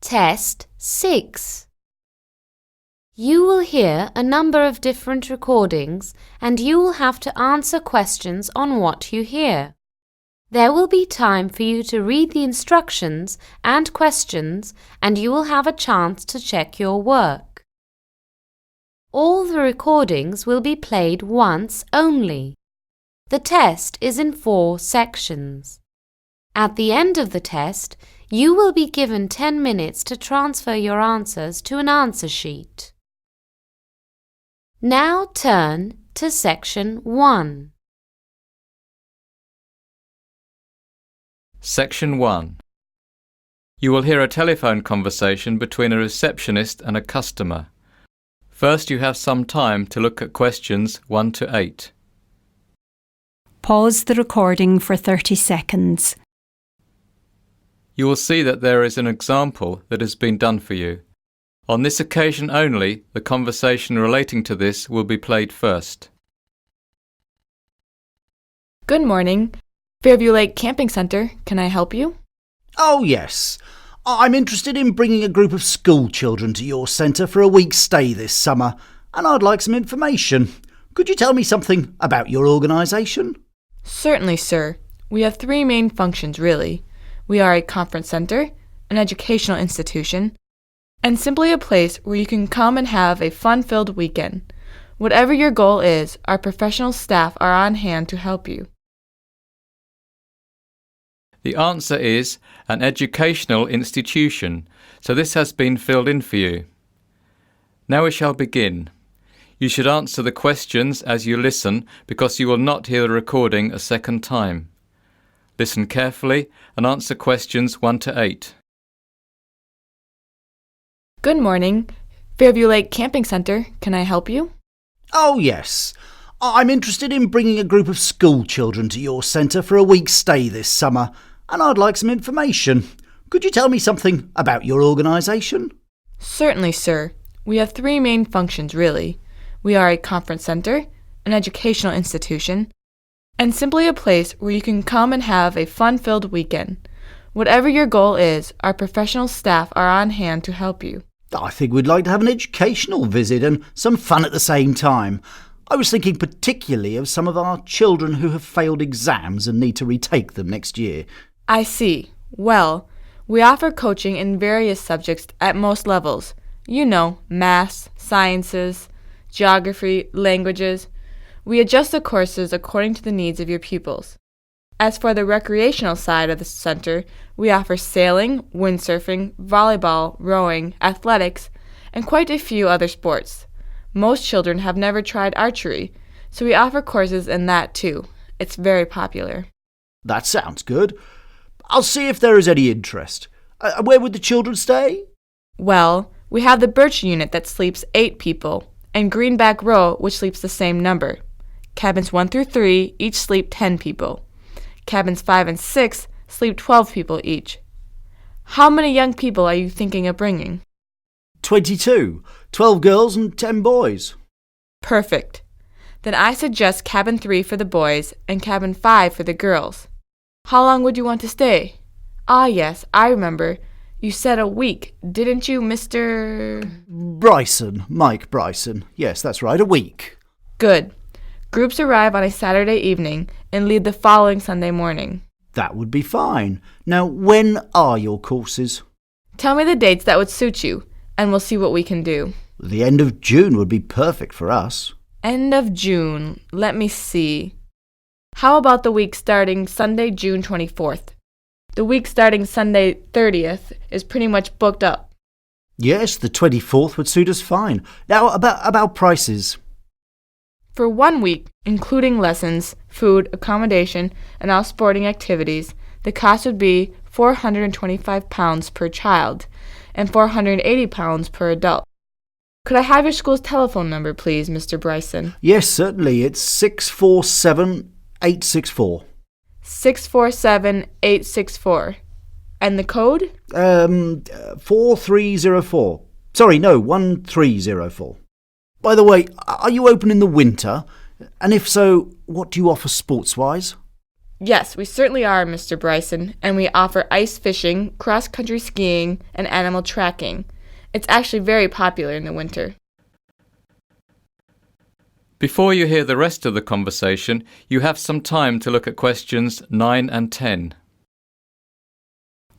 Test 6. You will hear a number of different recordings and you will have to answer questions on what you hear. There will be time for you to read the instructions and questions and you will have a chance to check your work. All the recordings will be played once only. The test is in 4 sections. At the end of the test, you will be given 10 minutes to transfer your answers to an answer sheet. Now turn to Section 1. Section 1. You will hear a telephone conversation between a receptionist and a customer. First, you have some time to look at questions 1 to 8. Pause the recording for 30 seconds. You will see that there is an example that has been done for you. On this occasion only, the conversation relating to this will be played first. Good morning. Fairview Lake Camping Center. Can I help you? Oh, yes. I'm interested in bringing a group of school children to your centre for a week's stay this summer, and I'd like some information. Could you tell me something about your organisation? Certainly, sir. We have 3 main functions, really. We are a conference center, an educational institution, and simply a place where you can come and have a fun-filled weekend. Whatever your goal is, our professional staff are on hand to help you. The answer is an educational institution, so this has been filled in for you. Now we shall begin. You should answer the questions as you listen because you will not hear the recording a second time. Listen carefully and answer questions 1 to 8. Good morning. Fairview Lake Camping Center. Can I help you? Oh, yes. I'm interested in bringing a group of school children to your centre for a week's stay this summer, and I'd like some information. Could you tell me something about your organisation? Certainly, sir. We have 3 main functions, really. We are a conference center, an educational institution, and simply a place where you can come and have a fun-filled weekend. Whatever your goal is, our professional staff are on hand to help you. I think we'd like to have an educational visit and some fun at the same time. I was thinking particularly of some of our children who have failed exams and need to retake them next year. I see. Well, we offer coaching in various subjects at most levels. You know, maths, sciences, geography, languages. We adjust the courses according to the needs of your pupils. As for the recreational side of the center, we offer sailing, windsurfing, volleyball, rowing, athletics, and quite a few other sports. Most children have never tried archery, so we offer courses in that too. It's very popular. That sounds good. I'll see if there is any interest. Where would the children stay? Well, we have the Birch unit that sleeps 8 people, and Greenback Row, which sleeps the same number. Cabins 1 through 3 each sleep 10 people. Cabins 5 and 6 sleep 12 people each. How many young people are you thinking of bringing? 22. 12 girls and 10 boys. Perfect. Then I suggest cabin 3 for the boys and cabin 5 for the girls. How long would you want to stay? Ah, yes, I remember. You said a week, didn't you, Mr. Bryson, Mike Bryson. Yes, that's right, a week. Good. Groups arrive on a Saturday evening and leave the following Sunday morning. That would be fine. Now, when are your courses? Tell me the dates that would suit you, and we'll see what we can do. The end of June would be perfect for us. End of June. Let me see. How about the week starting Sunday, June 24th? The week starting Sunday 30th is pretty much booked up. Yes, the 24th would suit us fine. Now, about prices. For 1 week, including lessons, food, accommodation, and all sporting activities, the cost would be £425 per child and £480 per adult. Could I have your school's telephone number, please, Mr. Bryson? Yes, certainly. It's 647-864. 647-864. And the code? 4304. Sorry, no, 1304. By the way, are you open in the winter? And if so, what do you offer sports-wise? Yes, we certainly are, Mr. Bryson, and we offer ice fishing, cross-country skiing, and animal tracking. It's actually very popular in the winter. Before you hear the rest of the conversation, you have some time to look at questions 9 and 10.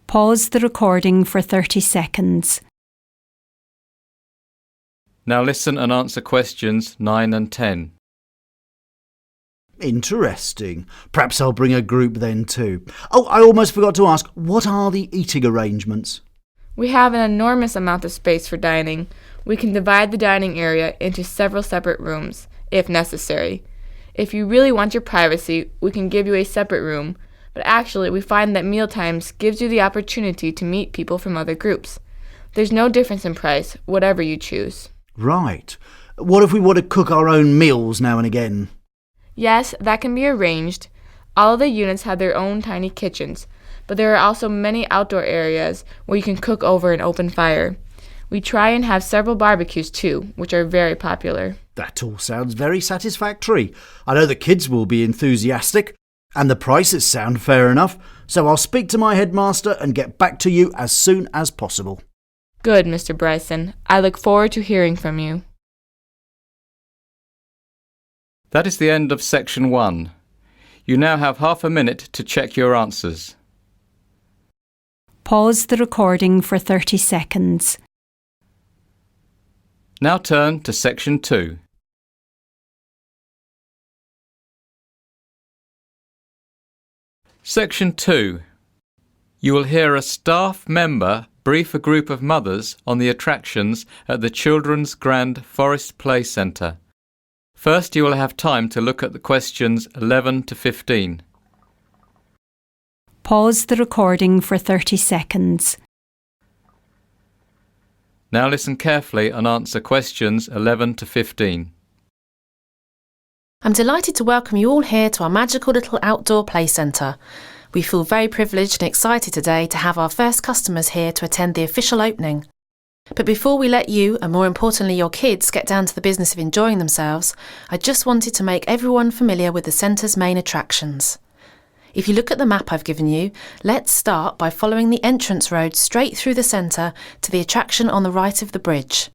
Pause the recording for 30 seconds. Now listen and answer questions 9 and 10. Interesting. Perhaps I'll bring a group then too. Oh, I almost forgot to ask, what are the eating arrangements? We have an enormous amount of space for dining. We can divide the dining area into several separate rooms, if necessary. If you really want your privacy, we can give you a separate room, but actually we find that mealtimes gives you the opportunity to meet people from other groups. There's no difference in price, whatever you choose. Right. What if we want to cook our own meals now and again? Yes, that can be arranged. All of the units have their own tiny kitchens, but there are also many outdoor areas where you can cook over an open fire. We try and have several barbecues too, which are very popular. That all sounds very satisfactory. I know the kids will be enthusiastic, and the prices sound fair enough, so I'll speak to my headmaster and get back to you as soon as possible. Good, Mr. Bryson. I look forward to hearing from you. That is the end of section 1. You now have half a minute to check your answers. Pause the recording for 30 seconds. Now turn to section 2. Section 2. You will hear a staff member brief a group of mothers on the attractions at the Children's Grand Forest Play Centre. First, you will have time to look at the questions 11 to 15. Pause the recording for 30 seconds. Now listen carefully and answer questions 11 to 15. I'm delighted to welcome you all here to our magical little outdoor play centre. We feel very privileged and excited today to have our first customers here to attend the official opening. But before we let you, and more importantly your kids, get down to the business of enjoying themselves, I just wanted to make everyone familiar with the centre's main attractions. If you look at the map I've given you, let's start by following the entrance road straight through the centre to the attraction on the right of the bridge.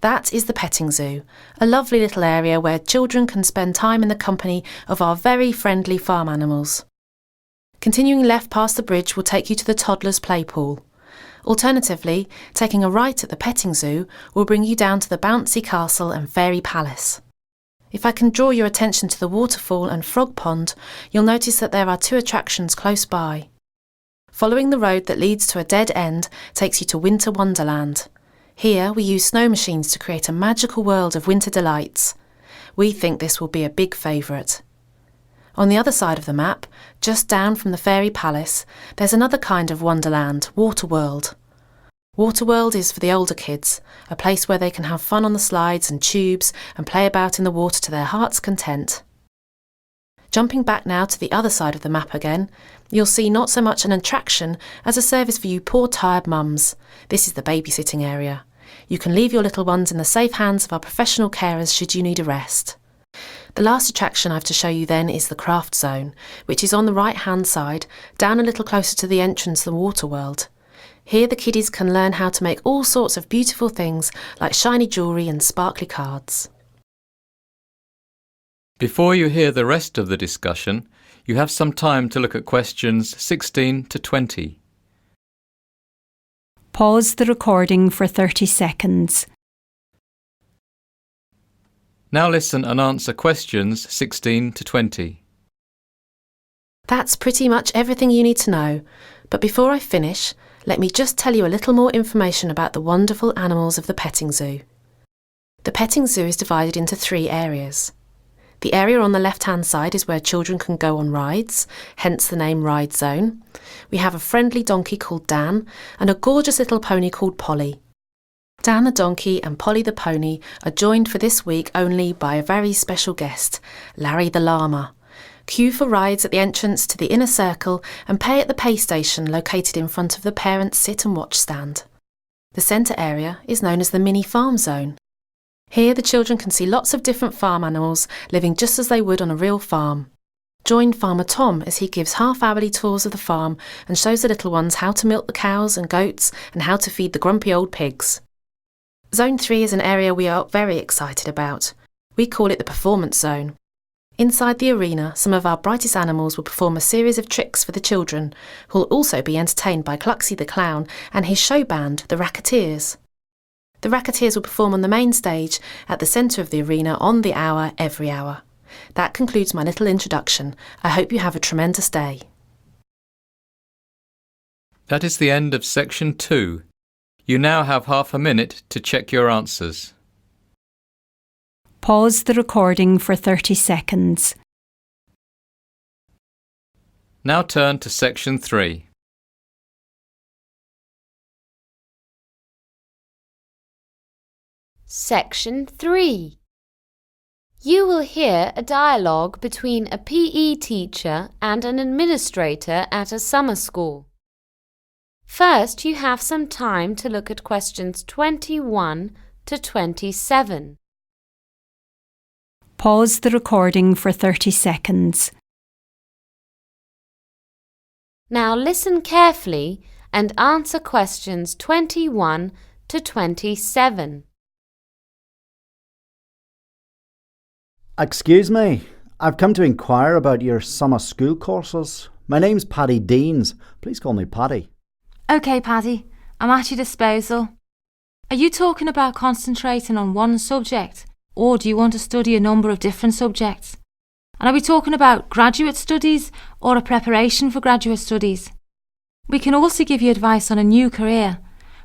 That is the petting zoo, a lovely little area where children can spend time in the company of our very friendly farm animals. Continuing left past the bridge will take you to the toddler's play pool. Alternatively, taking a right at the petting zoo will bring you down to the bouncy castle and fairy palace. If I can draw your attention to the waterfall and frog pond, you'll notice that there are 2 attractions close by. Following the road that leads to a dead end takes you to Winter Wonderland. Here we use snow machines to create a magical world of winter delights. We think this will be a big favourite. On the other side of the map, just down from the fairy palace, there's another kind of wonderland, Waterworld. Waterworld is for the older kids, a place where they can have fun on the slides and tubes and play about in the water to their heart's content. Jumping back now to the other side of the map again, you'll see not so much an attraction as a service for you poor tired mums. This is the babysitting area. You can leave your little ones in the safe hands of our professional carers should you need a rest. The last attraction I have to show you then is the craft zone, which is on the right-hand side, down a little closer to the entrance to the Waterworld. Here the kiddies can learn how to make all sorts of beautiful things like shiny jewellery and sparkly cards. Before you hear the rest of the discussion, you have some time to look at questions 16 to 20. Pause the recording for 30 seconds. Now listen and answer questions 16 to 20. That's pretty much everything you need to know, but before I finish, let me just tell you a little more information about the wonderful animals of the petting zoo. The petting zoo is divided into 3 areas. The area on the left-hand side is where children can go on rides, hence the name Ride Zone. We have a friendly donkey called Dan and a gorgeous little pony called Polly. Dan the donkey and Polly the pony are joined for this week only by a very special guest, Larry the llama. Queue for rides at the entrance to the inner circle and pay at the pay station located in front of the parents' sit and watch stand. The centre area is known as the mini farm zone. Here the children can see lots of different farm animals living just as they would on a real farm. join Farmer Tom as he gives half-hourly tours of the farm and shows the little ones how to milk the cows and goats and how to feed the grumpy old pigs. Zone 3 is an area we are very excited about. We call it the Performance Zone. Inside the arena, some of our brightest animals will perform a series of tricks for the children, who will also be entertained by Cluxy the Clown and his show band, the Racketeers. The Racketeers will perform on the main stage at the centre of the arena on the hour, every hour. That concludes my little introduction. I hope you have a tremendous day. That is the end of section 2. You now have half a minute to check your answers. Pause the recording for 30 seconds. Now turn to section 3. Section 3. You will hear a dialogue between a PE teacher and an administrator at a summer school. First, you have some time to look at questions 21 to 27. Pause the recording for 30 seconds. Now listen carefully and answer questions 21 to 27. Excuse me, I've come to inquire about your summer school courses. My name's Paddy Deans. Please call me Paddy. OK, Paddy, I'm at your disposal. Are you talking about concentrating on one subject, or do you want to study a number of different subjects? And are we talking about graduate studies or a preparation for graduate studies? We can also give you advice on a new career,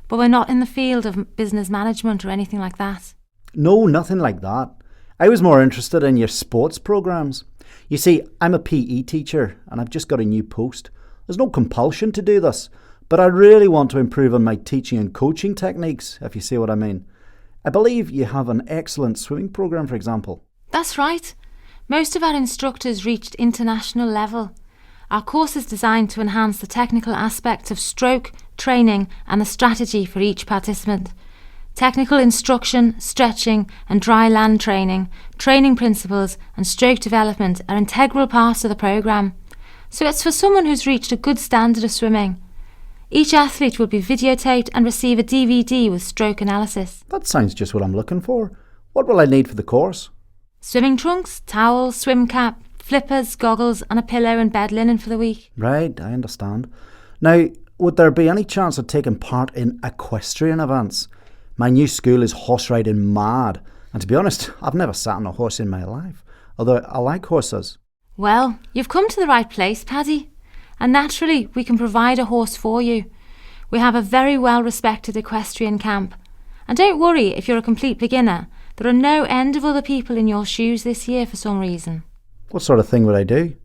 but we're not in the field of business management or anything like that. No, nothing like that. I was more interested in your sports programmes. You see, I'm a PE teacher and I've just got a new post. There's no compulsion to do this, but I really want to improve on my teaching and coaching techniques, if you see what I mean. I believe you have an excellent swimming programme, for example. That's right. Most of our instructors reached international level. Our course is designed to enhance the technical aspects of stroke, training and the strategy for each participant. Technical instruction, stretching and dry land training, training principles and stroke development are integral parts of the programme. So it's for someone who's reached a good standard of swimming. Each athlete will be videotaped and receive a DVD with stroke analysis. That sounds just what I'm looking for. What will I need for the course? Swimming trunks, towels, swim cap, flippers, goggles and a pillow and bed linen for the week. Right, I understand. Now, would there be any chance of taking part in equestrian events? My new school is horse riding mad, and to be honest, I've never sat on a horse in my life, although I like horses. Well, you've come to the right place, Paddy. And naturally, we can provide a horse for you. We have a very well-respected equestrian camp. And don't worry if you're a complete beginner. There are no end of other people in your shoes this year for some reason. What sort of thing would I do?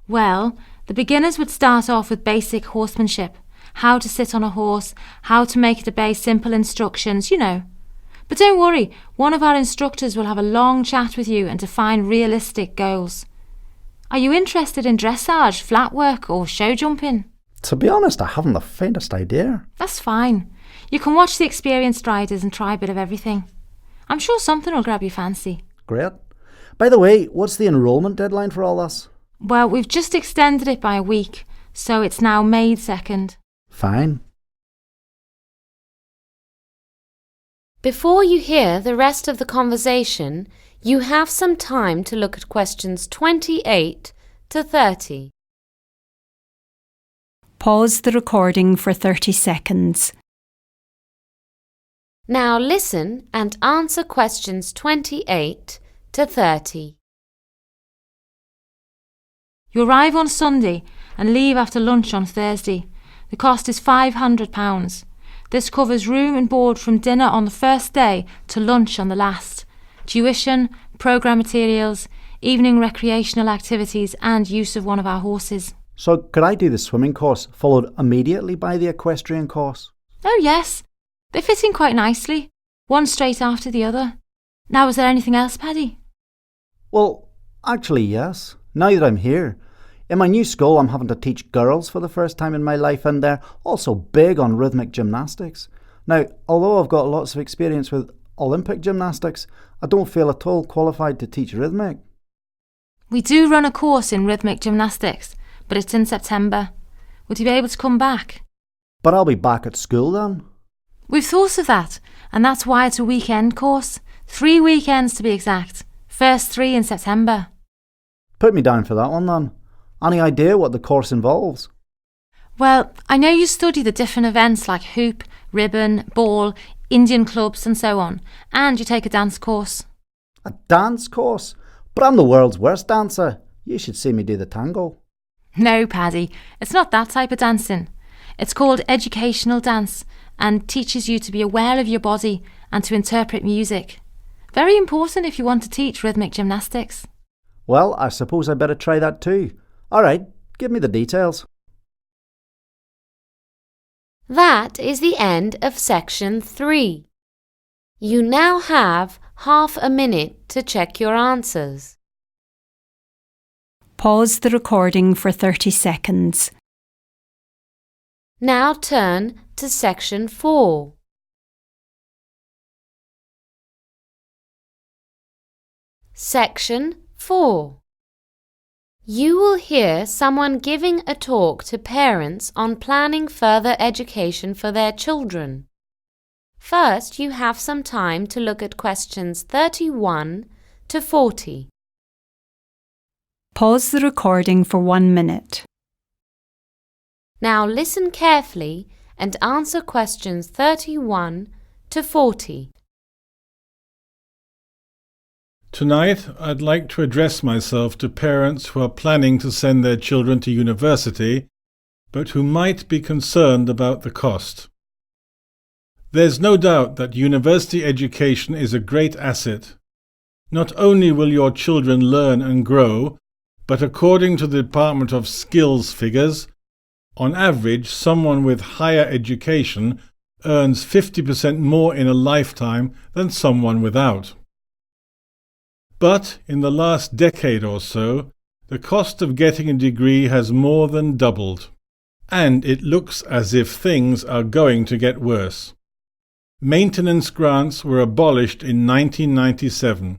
Well, the beginners would start off with basic horsemanship. How to sit on a horse, how to make it obey simple instructions, you know. But don't worry, one of our instructors will have a long chat with you and define realistic goals. Are you interested in dressage, flat work or show jumping? To be honest, I haven't the faintest idea. That's fine. You can watch the experienced riders and try a bit of everything. I'm sure something will grab your fancy. Great. By the way, what's the enrolment deadline for all this? Well, we've just extended it by a week, so it's now May 2nd. Fine. Before you hear the rest of the conversation, you have some time to look at questions 28 to 30. Pause the recording for 30 seconds. Now listen and answer questions 28 to 30. You arrive on Sunday and leave after lunch on Thursday. The cost is £500. This covers room and board from dinner on the first day to lunch on the last, tuition, programme materials, evening recreational activities and use of one of our horses. So could I do the swimming course followed immediately by the equestrian course? Oh yes, they fit in quite nicely, one straight after the other. Now, is there anything else, Paddy? Well, actually yes. Now that I'm here. In my new school, I'm having to teach girls for the first time in my life, and they're also big on rhythmic gymnastics. Now, although I've got lots of experience with Olympic gymnastics, I don't feel at all qualified to teach rhythmic. We do run a course in rhythmic gymnastics, but it's in September. Would you be able to come back? But I'll be back at school then. We've thought of that, and that's why it's a weekend course. 3 weekends to be exact. First 3 in September. Put me down for that one then. Any idea what the course involves? Well, I know you study the different events like hoop, ribbon, ball, Indian clubs and so on, and you take a dance course. A dance course? But I'm the world's worst dancer. You should see me do the tango. No, Paddy, it's not that type of dancing. It's called educational dance and teaches you to be aware of your body and to interpret music. Very important if you want to teach rhythmic gymnastics. Well, I suppose I better try that too. All right, give me the details. That is the end of section 3. You now have half a minute to check your answers. Pause the recording for 30 seconds. Now turn to section 4. Section 4. You will hear someone giving a talk to parents on planning further education for their children. First, you have some time to look at questions 31 to 40. Pause the recording for 1 minute. Now listen carefully and answer questions 31 to 40. Tonight, I'd like to address myself to parents who are planning to send their children to university, but who might be concerned about the cost. There's no doubt that university education is a great asset. Not only will your children learn and grow, but according to the Department of Skills figures, on average, someone with higher education earns 50% more in a lifetime than someone without. But in the last decade or so, the cost of getting a degree has more than doubled, and it looks as if things are going to get worse. Maintenance grants were abolished in 1997,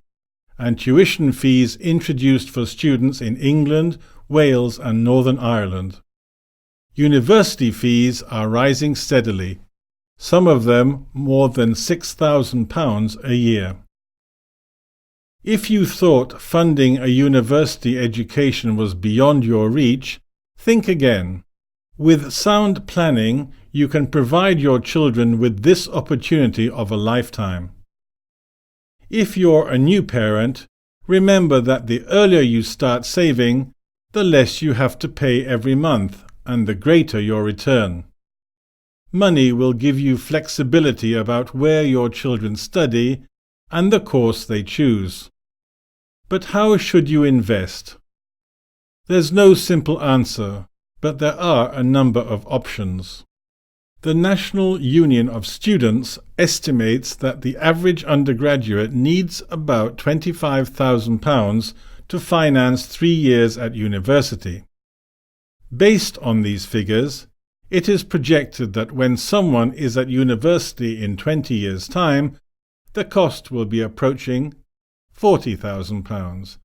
and tuition fees introduced for students in England, Wales and Northern Ireland. University fees are rising steadily, some of them more than £6,000 a year. If you thought funding a university education was beyond your reach, think again. With sound planning, you can provide your children with this opportunity of a lifetime. If you're a new parent, remember that the earlier you start saving, the less you have to pay every month and the greater your return. Money will give you flexibility about where your children study and the course they choose. But how should you invest? There's no simple answer, but there are a number of options. The National Union of Students estimates that the average undergraduate needs about £25,000 to finance 3 years at university. Based on these figures, it is projected that when someone is at university in 20 years' time, the cost will be approaching £40,000.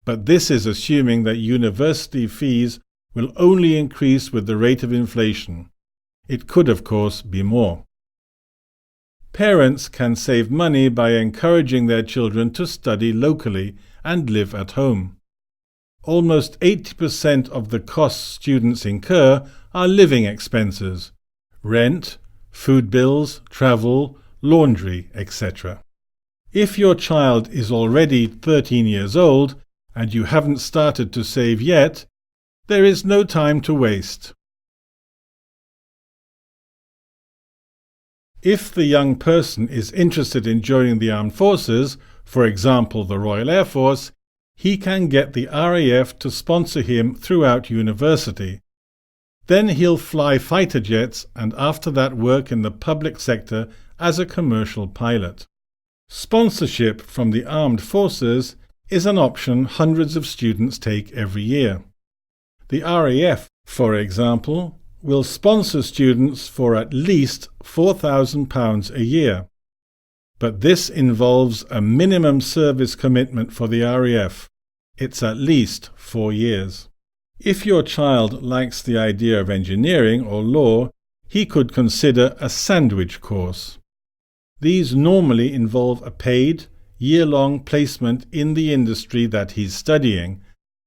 But this is assuming that university fees will only increase with the rate of inflation. It could, of course, be more. Parents can save money by encouraging their children to study locally and live at home. Almost 80% of the costs students incur are living expenses: rent, food bills, travel, laundry, etc. If your child is already 13 years old and you haven't started to save yet, there is no time to waste. If the young person is interested in joining the armed forces, for example the Royal Air Force, he can get the RAF to sponsor him throughout university. Then he'll fly fighter jets and after that work in the public sector as a commercial pilot. Sponsorship from the armed forces is an option hundreds of students take every year. The RAF, for example, will sponsor students for at least £4,000 a year. But this involves a minimum service commitment for the RAF. it's at least 4 years. If your child likes the idea of engineering or law, he could consider a sandwich course. These normally involve a paid, year-long placement in the industry that he's studying,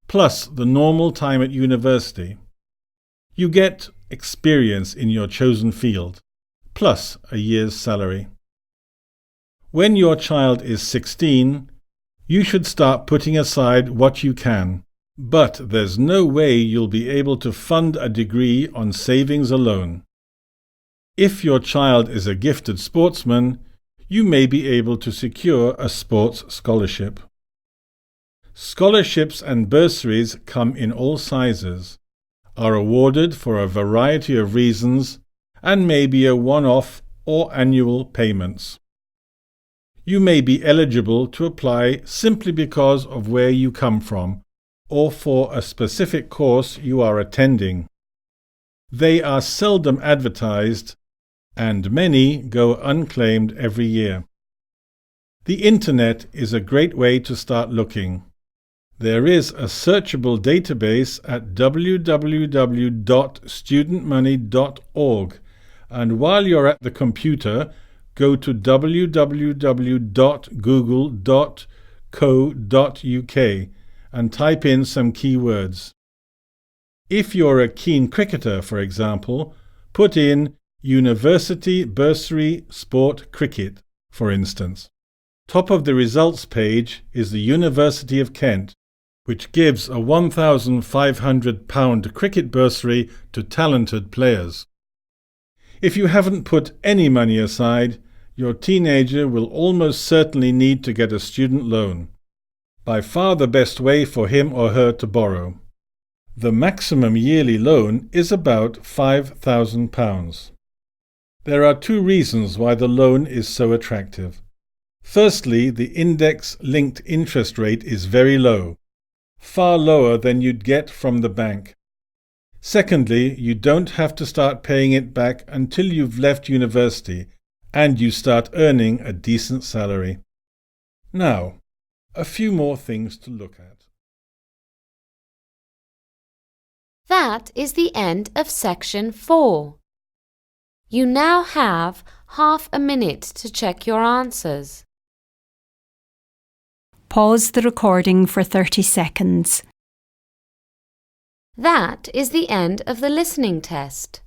plus the normal time at university. You get experience in your chosen field, plus a year's salary. When your child is 16, you should start putting aside what you can, but there's no way you'll be able to fund a degree on savings alone. If your child is a gifted sportsman, you may be able to secure a sports scholarship. Scholarships and bursaries come in all sizes, are awarded for a variety of reasons, and may be a one-off or annual payments. You may be eligible to apply simply because of where you come from, or for a specific course you are attending. They are seldom advertised, and many go unclaimed every year. The Internet is a great way to start looking. There is a searchable database at www.studentmoney.org, and while you're at the computer, go to www.google.co.uk and type in some keywords. If you're a keen cricketer, for example, put in University Bursary Sport Cricket, for instance. Top of the results page is the University of Kent, which gives a £1,500 cricket bursary to talented players. If you haven't put any money aside, your teenager will almost certainly need to get a student loan. By far the best way for him or her to borrow. The maximum yearly loan is about £5,000. There are 2 reasons why the loan is so attractive. Firstly, the index-linked interest rate is very low, far lower than you'd get from the bank. Secondly, you don't have to start paying it back until you've left university and you start earning a decent salary. Now, a few more things to look at. That is the end of section 4. You now have half a minute to check your answers. Pause the recording for 30 seconds. That is the end of the listening test.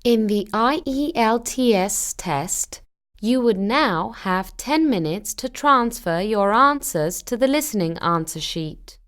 In the IELTS test, you would now have 10 minutes to transfer your answers to the listening answer sheet.